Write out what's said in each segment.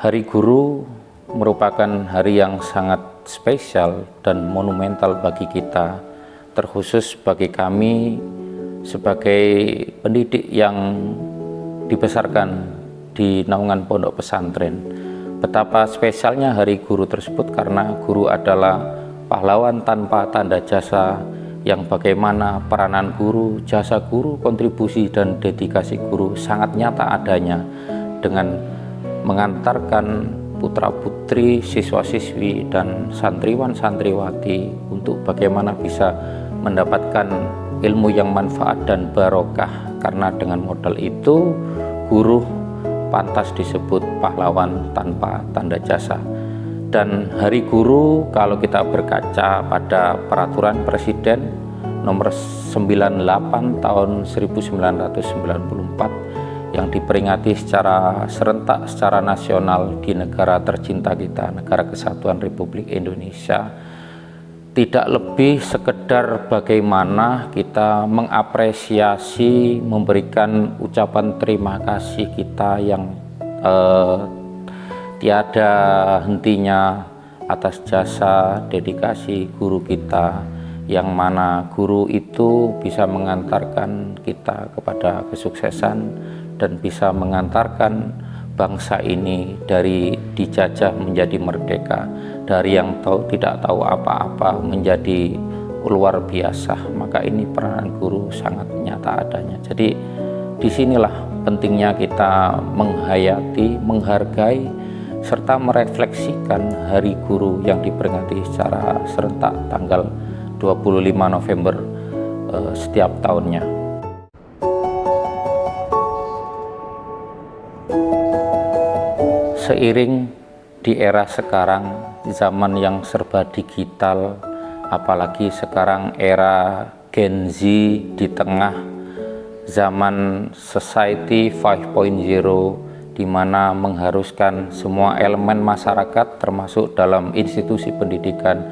Hari Guru merupakan hari yang sangat spesial dan monumental bagi kita, terkhusus bagi kami sebagai pendidik yang dibesarkan di naungan pondok pesantren. Betapa spesialnya Hari Guru tersebut karena guru adalah pahlawan tanpa tanda jasa, yang bagaimana peranan guru, jasa guru, kontribusi dan dedikasi guru sangat nyata adanya dengan mengantarkan putra-putri, siswa-siswi dan santriwan-santriwati untuk bagaimana bisa mendapatkan ilmu yang manfaat dan barokah, karena dengan modal itu guru pantas disebut pahlawan tanpa tanda jasa. Dan Hari Guru, kalau kita berkaca pada peraturan Presiden nomor 98 tahun 1994 yang diperingati secara serentak secara nasional di negara tercinta kita, Negara Kesatuan Republik Indonesia, tidak lebih sekedar bagaimana kita mengapresiasi, memberikan ucapan terima kasih kita yang tiada hentinya atas jasa dedikasi guru kita, yang mana guru itu bisa mengantarkan kita kepada kesuksesan dan bisa mengantarkan bangsa ini dari dijajah menjadi merdeka, dari yang tidak tahu apa-apa menjadi luar biasa. Maka ini peranan guru sangat nyata adanya. Jadi disinilah pentingnya kita menghayati, menghargai, serta merefleksikan Hari Guru yang diperingati secara serentak tanggal 25 November setiap tahunnya. Seiring di era sekarang, zaman yang serba digital, apalagi sekarang era Gen Z di tengah zaman Society 5.0, di mana mengharuskan semua elemen masyarakat termasuk dalam institusi pendidikan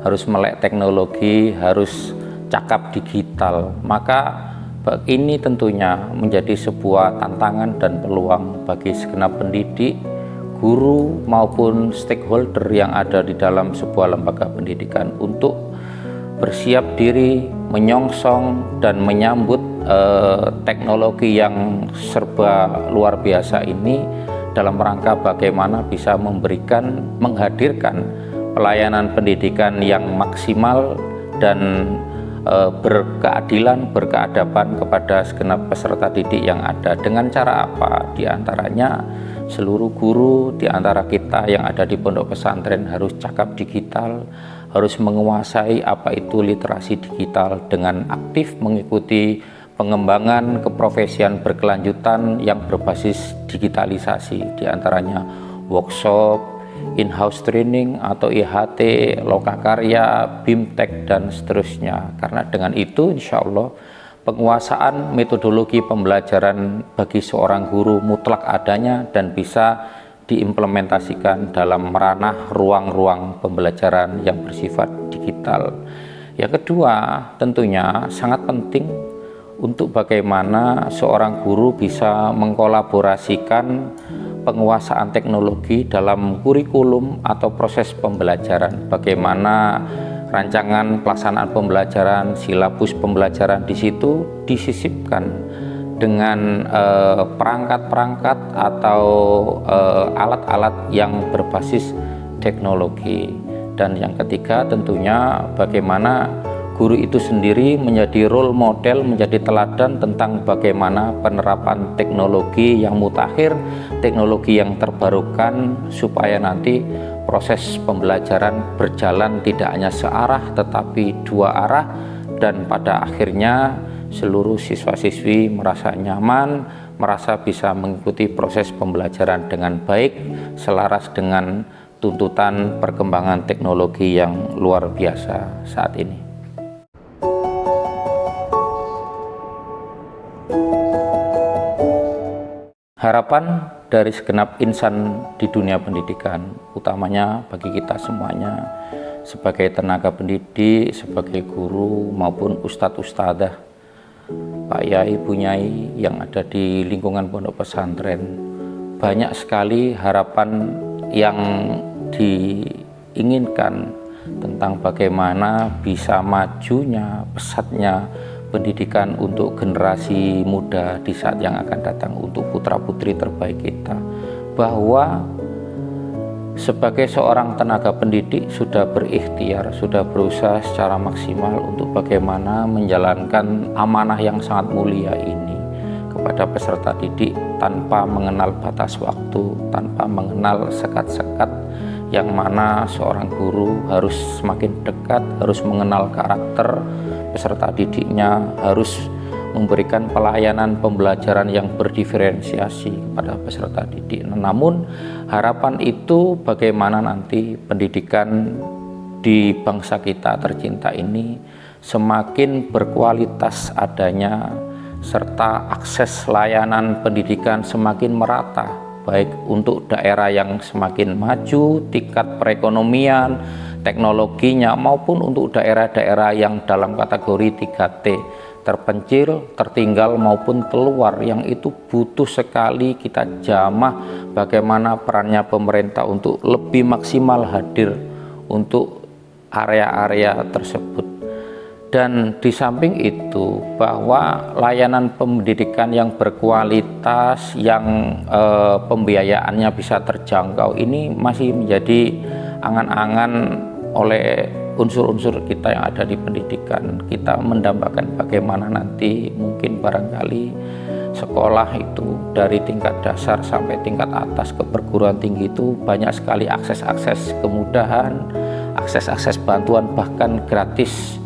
harus melek teknologi, harus cakap digital. Maka ini tentunya menjadi sebuah tantangan dan peluang bagi segenap pendidik, guru maupun stakeholder yang ada di dalam sebuah lembaga pendidikan untuk bersiap diri, menyongsong dan menyambut teknologi yang serba luar biasa ini dalam rangka bagaimana bisa menghadirkan pelayanan pendidikan yang maksimal dan berkeadilan, berkeadaban kepada segenap peserta didik yang ada. Dengan cara apa? Di antaranya seluruh guru di antara kita yang ada di pondok pesantren harus cakap digital, harus menguasai apa itu literasi digital dengan aktif mengikuti pengembangan keprofesian berkelanjutan yang berbasis digitalisasi, di antaranya workshop, in-house training atau IHT, lokakarya, BIMTEK dan seterusnya. Karena dengan itu insya Allah penguasaan metodologi pembelajaran bagi seorang guru mutlak adanya dan bisa diimplementasikan dalam ranah ruang-ruang pembelajaran yang bersifat digital. Yang kedua, tentunya sangat penting untuk bagaimana seorang guru bisa mengkolaborasikan penguasaan teknologi dalam kurikulum atau proses pembelajaran. Bagaimana rancangan pelaksanaan pembelajaran, silabus pembelajaran di situ disisipkan dengan perangkat-perangkat atau alat-alat yang berbasis teknologi. Dan yang ketiga tentunya bagaimana guru itu sendiri menjadi role model, menjadi teladan tentang bagaimana penerapan teknologi yang mutakhir, teknologi yang terbarukan, supaya nanti proses pembelajaran berjalan tidak hanya searah tetapi dua arah, dan pada akhirnya seluruh siswa-siswi merasa nyaman, merasa bisa mengikuti proses pembelajaran dengan baik, selaras dengan tuntutan perkembangan teknologi yang luar biasa saat ini. Harapan dari segenap insan di dunia pendidikan, utamanya bagi kita semuanya sebagai tenaga pendidik, sebagai guru maupun ustadz-ustadzah, Pak Yai, Bu Nyai yang ada di lingkungan pondok pesantren, banyak sekali harapan yang diinginkan tentang bagaimana bisa majunya, pesatnya pendidikan untuk generasi muda di saat yang akan datang, untuk putra-putri terbaik kita. Bahwa sebagai seorang tenaga pendidik sudah berikhtiar, sudah berusaha secara maksimal untuk bagaimana menjalankan amanah yang sangat mulia ini kepada peserta didik tanpa mengenal batas waktu, tanpa mengenal sekat-sekat yang mana seorang guru harus semakin dekat, harus mengenal karakter peserta didiknya, harus memberikan pelayanan pembelajaran yang berdiferensiasi kepada peserta didik. Namun harapan itu bagaimana nanti pendidikan di bangsa kita tercinta ini semakin berkualitas adanya, serta akses layanan pendidikan semakin merata, baik untuk daerah yang semakin maju tingkat perekonomian, teknologinya, maupun untuk daerah-daerah yang dalam kategori 3T, terpencil, tertinggal maupun keluar, yang itu butuh sekali kita jamah bagaimana perannya pemerintah untuk lebih maksimal hadir untuk area-area tersebut. Dan di samping itu, bahwa layanan pendidikan yang berkualitas, yang pembiayaannya bisa terjangkau, ini masih menjadi angan-angan oleh unsur-unsur kita yang ada di pendidikan. Kita mendambakan bagaimana nanti mungkin barangkali sekolah itu dari tingkat dasar sampai tingkat atas ke perguruan tinggi itu banyak sekali akses-akses kemudahan, akses-akses bantuan bahkan gratis,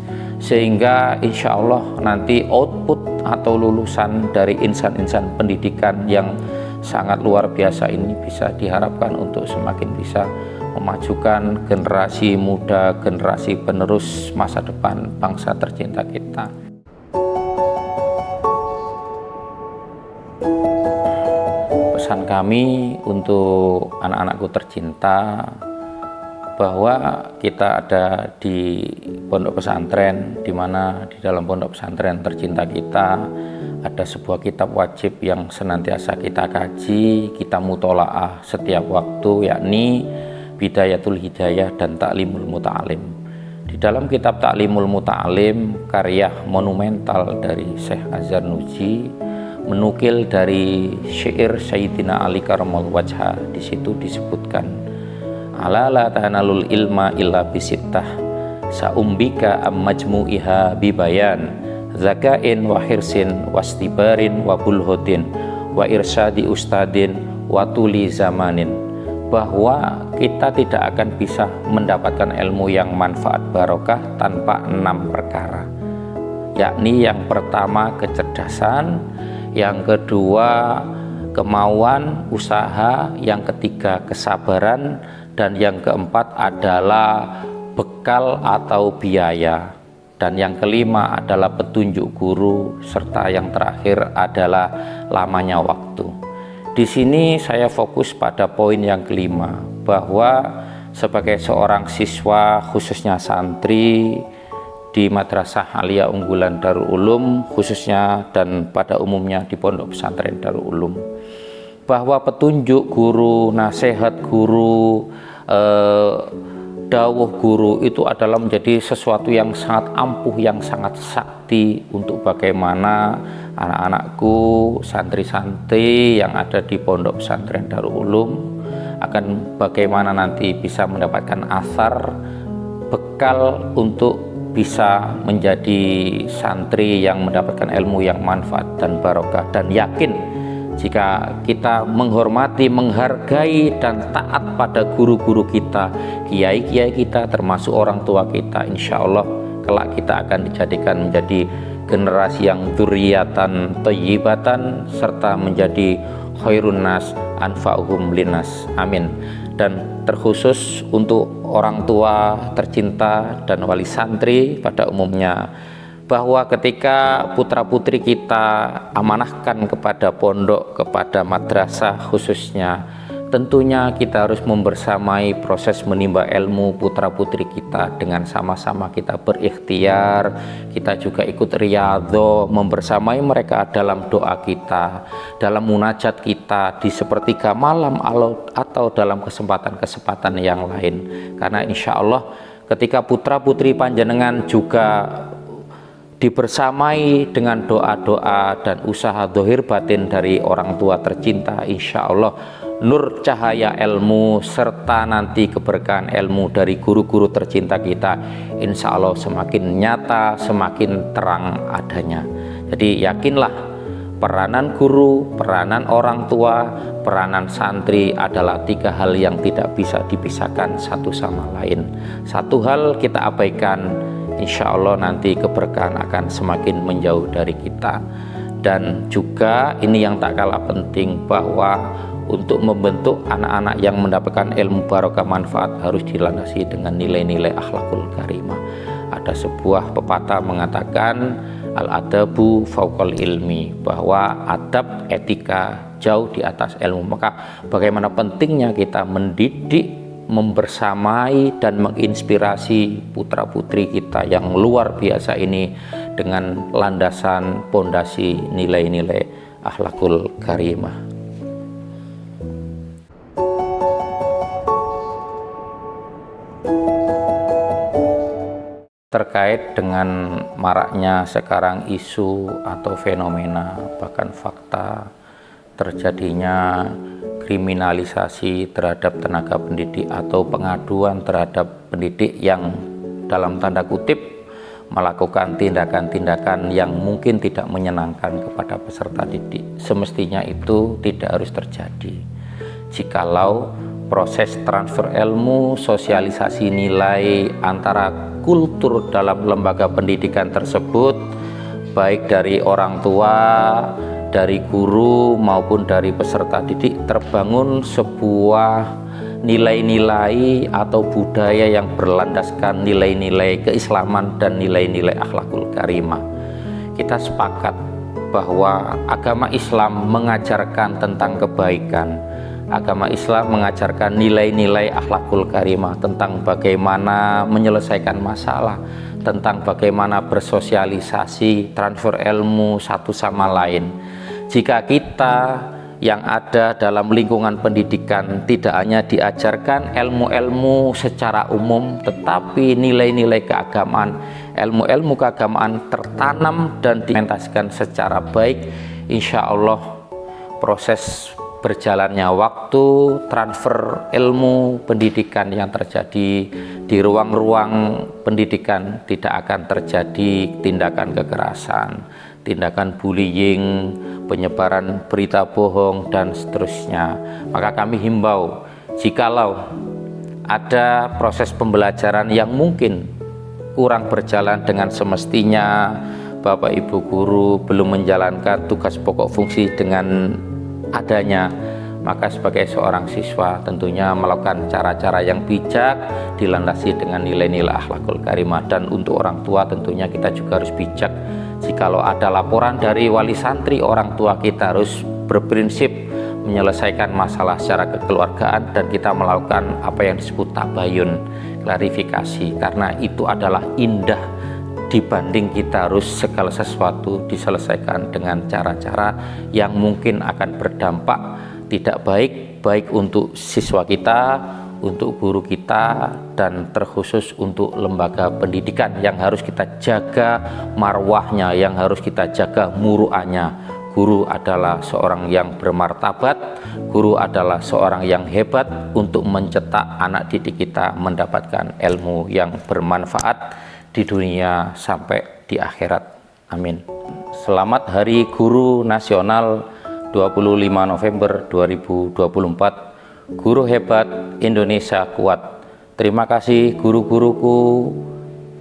sehingga insya Allah nanti output atau lulusan dari insan-insan pendidikan yang sangat luar biasa ini bisa diharapkan untuk semakin bisa memajukan generasi muda, generasi penerus masa depan bangsa tercinta kita. Pesan kami untuk anak-anakku tercinta, bahwa kita ada di pondok pesantren, di mana di dalam pondok pesantren tercinta kita ada sebuah kitab wajib yang senantiasa kita kaji, kita mutolaah setiap waktu, yakni Bidayatul Hidayah dan Ta'limul Muta'alim. Di dalam kitab Ta'limul Muta'alim, karya monumental dari Syekh Azhar Nuji, menukil dari syair Sayyidina Ali Karamallahu Wajhah. Di situ disebutkan, ala la tanalul ilma illa bisittah, saumbika am majmu'iha bibayan, zakain wa hirsin wastibarin wa bulhotin wa irsyadi ustadin wa tuli zamanin. Bahwa kita tidak akan bisa mendapatkan ilmu yang manfaat barokah tanpa 6 perkara, yakni yang pertama kecerdasan, yang kedua kemauan, usaha, yang ketiga kesabaran, dan yang keempat adalah bekal atau biaya, dan yang kelima adalah petunjuk guru, serta yang terakhir adalah lamanya waktu. Di sini saya fokus pada poin yang kelima, bahwa sebagai seorang siswa, khususnya santri di Madrasah Aliyah Unggulan Darul Ulum khususnya, dan pada umumnya di Pondok Pesantren Darul Ulum, bahwa petunjuk guru, nasihat guru, dawuh guru itu adalah menjadi sesuatu yang sangat ampuh, yang sangat sakti untuk bagaimana anak-anakku, santri-santri yang ada di Pondok Pesantren Darul Ulum akan bagaimana nanti bisa mendapatkan asar, bekal untuk bisa menjadi santri yang mendapatkan ilmu yang manfaat dan barokah. Dan yakin jika kita menghormati, menghargai, dan taat pada guru-guru kita, kiai-kiai kita, termasuk orang tua kita, insya Allah kelak kita akan dijadikan menjadi generasi yang dzurriatan thayyibatan, serta menjadi khairun nas anfa'uhum linnas. Amin. Dan terkhusus untuk orang tua tercinta dan wali santri pada umumnya, bahwa ketika putra-putri kita amanahkan kepada pondok, kepada madrasah khususnya, tentunya kita harus membersamai proses menimba ilmu putra-putri kita dengan sama-sama kita berikhtiar, kita juga ikut riyadhah, membersamai mereka dalam doa kita, dalam munajat kita di sepertiga malam atau dalam kesempatan-kesempatan yang lain. Karena insya Allah ketika putra-putri panjenengan juga dibersamai dengan doa-doa dan usaha zahir batin dari orang tua tercinta, insya Allah nur cahaya ilmu serta nanti keberkahan ilmu dari guru-guru tercinta kita insya Allah semakin nyata, semakin terang adanya. Jadi yakinlah peranan guru, peranan orang tua, peranan santri adalah 3 hal yang tidak bisa dipisahkan satu sama lain. Satu hal kita abaikan, insya Allah nanti keberkahan akan semakin menjauh dari kita. Dan juga ini yang tak kalah penting, bahwa untuk membentuk anak-anak yang mendapatkan ilmu barokah manfaat harus dilandasi dengan nilai-nilai akhlakul karimah. Ada sebuah pepatah mengatakan al-adabu fauqal ilmi, bahwa adab etika jauh di atas ilmu. Maka bagaimana pentingnya kita mendidik, membersamai dan menginspirasi putra-putri kita yang luar biasa ini dengan landasan pondasi nilai-nilai akhlakul karimah. Terkait dengan maraknya sekarang isu atau fenomena, bahkan fakta terjadinya kriminalisasi terhadap tenaga pendidik atau pengaduan terhadap pendidik yang dalam tanda kutip melakukan tindakan-tindakan yang mungkin tidak menyenangkan kepada peserta didik. Semestinya itu tidak harus terjadi jikalau proses transfer ilmu, sosialisasi nilai antara kultur dalam lembaga pendidikan tersebut, baik dari orang tua, dari guru maupun dari peserta didik, terbangun sebuah nilai-nilai atau budaya yang berlandaskan nilai-nilai keislaman dan nilai-nilai akhlakul karimah. Kita sepakat bahwa agama Islam mengajarkan tentang kebaikan. Agama Islam mengajarkan nilai-nilai akhlakul karimah, tentang bagaimana menyelesaikan masalah, tentang bagaimana bersosialisasi, transfer ilmu satu sama lain. Jika kita yang ada dalam lingkungan pendidikan tidak hanya diajarkan ilmu-ilmu secara umum, tetapi nilai-nilai keagamaan, ilmu-ilmu keagamaan tertanam dan diimplementasikan secara baik, insya Allah proses berjalannya waktu, transfer ilmu pendidikan yang terjadi di ruang-ruang pendidikan tidak akan terjadi tindakan kekerasan, tindakan bullying, penyebaran berita bohong dan seterusnya. Maka kami himbau, jikalau ada proses pembelajaran yang mungkin kurang berjalan dengan semestinya, Bapak Ibu guru belum menjalankan tugas pokok fungsi dengan adanya, maka sebagai seorang siswa tentunya melakukan cara-cara yang bijak dilandasi dengan nilai-nilai akhlakul karimah. Dan untuk orang tua tentunya kita juga harus bijak. Jikalau ada laporan dari wali santri, orang tua kita harus berprinsip menyelesaikan masalah secara kekeluargaan dan kita melakukan apa yang disebut tabayun, klarifikasi, karena itu adalah indah dibanding kita harus segala sesuatu diselesaikan dengan cara-cara yang mungkin akan berdampak tidak baik untuk siswa kita, untuk guru kita, dan terkhusus untuk lembaga pendidikan yang harus kita jaga marwahnya, yang harus kita jaga muruannya. Guru adalah seorang yang bermartabat, guru adalah seorang yang hebat untuk mencetak anak didik kita mendapatkan ilmu yang bermanfaat di dunia sampai di akhirat. Amin. Selamat Hari Guru Nasional 25 November 2024. Guru hebat, Indonesia kuat. Terima kasih guru-guruku,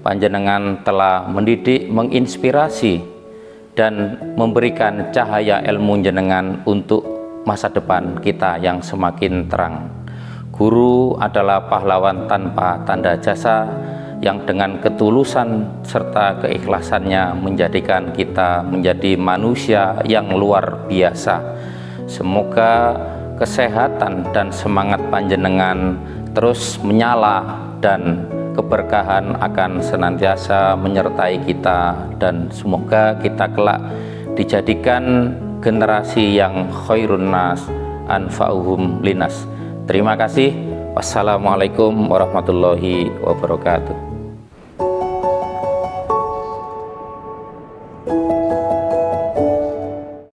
panjenengan telah mendidik, menginspirasi dan memberikan cahaya ilmu jenengan untuk masa depan kita yang semakin terang. Guru adalah pahlawan tanpa tanda jasa yang dengan ketulusan serta keikhlasannya menjadikan kita menjadi manusia yang luar biasa. Semoga kesehatan dan semangat panjenengan terus menyala, dan keberkahan akan senantiasa menyertai kita, dan semoga kita kelak dijadikan generasi yang khairun nas anfa'uhum linas. Terima kasih. Wassalamualaikum warahmatullahi wabarakatuh.